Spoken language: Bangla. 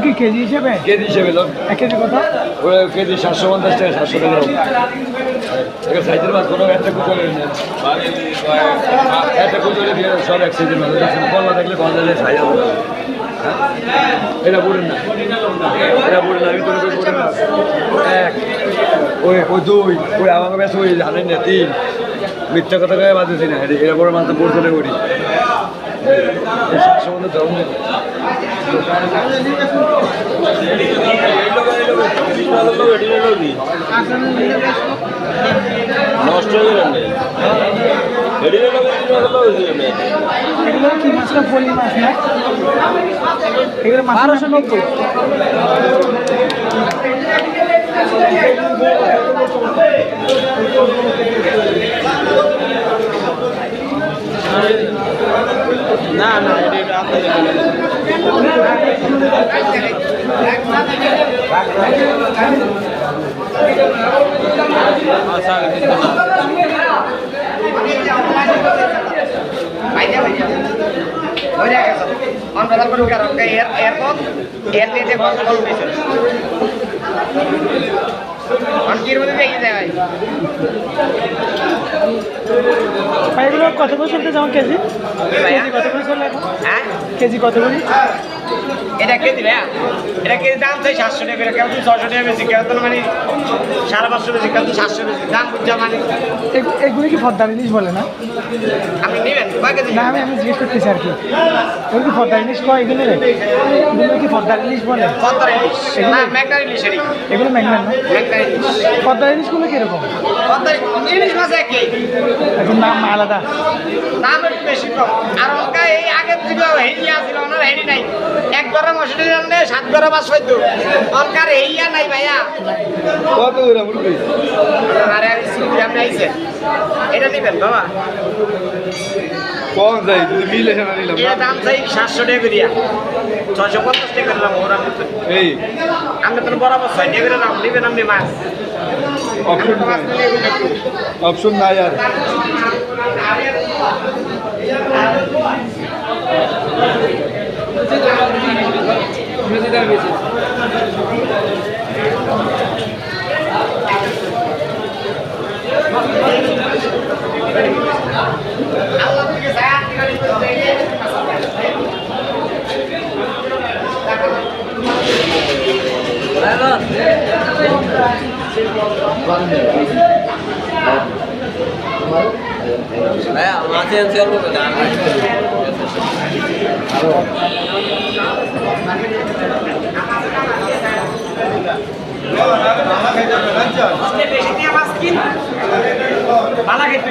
কি কেজি হিসেবে? কেজি হিসেবে লোক 1 কেজি কত? কেজি 750 টাকা, 700 টাকা। এটা সাইজের মাছ কোনো একটা কুচলে একটা কুচলে দিয়ে সব এক সাইজের মাছ বলবা দেখলে বাজারে সাইজ এটা বলেন না, এটা বলেন না, আমি তো বলেন না। এক ওই দুই ওই আমাকে বেশ ওই জানেন না 3 মিথ্যা কথা কয়ে বাজেছি না। এটা বড় মাছ পড়তে করি 700 মধ্যে ধরুন নষ্ট হয়ে গেলেন। এগুলো কি মাছটা? পলি মাছ না? এগুলো 1290। না না এটা আপনাদের এগুলো কত করে চলতে যেমন কেজি? কত করে চলে এখন? হ্যাঁ কেজি কত করে? এটা কেজি ভাইয়া, এটা কেজি দাম চাই 700 টাকা করে, কেউ 600 টাকা বেশি, কেউ তো মানে 550 বেশি, কেউ 700 বেশি দাম বুঝা মানে। এগুলো কি পদ্মার ইলিশ বলে না? আপনি নেবেন কয় কেজি? না আমি জিজ্ঞেস করতেছি আর কি। এগুলো কি পদ্মার ইলিশ কয়? এগুলো কি পদ্মার ইলিশ বলে? পদ্মার ইলিশ না, ম্যাগনার ইলিশ। এগুলো ম্যাগনার না? ম্যাগনার ইলিশ। পদ্মার ইলিশগুলো কিরকম? পদ্মার ইলিশ মাছ একই, এখন নাম আলাদা, দাম একটু বেশি কম। আর ওকে এই আগের থেকে হেরিয়া ছিল, ওনার হেরি নাই। 1 গড়া মশলা জানলে 7 গড়া মাছ হইতো, ওনকার হেরিয়া নাই ভাইয়া। কত করে মুরগি? আরে আপনি আইছেন, এটা নেবেন বাবা? কোন যাই যদি মিলে না নিলাম। এটা দাম চাই 700 টাকা করিয়া, 650 টাকা করে দাম। ওরা এই আমরা তো বরাবর 6 টাকা করে দাম নেবেন আপনি মাছ। অপশন নাই আর। বেশি দিয়ে মাছ কিন ভালো খেতে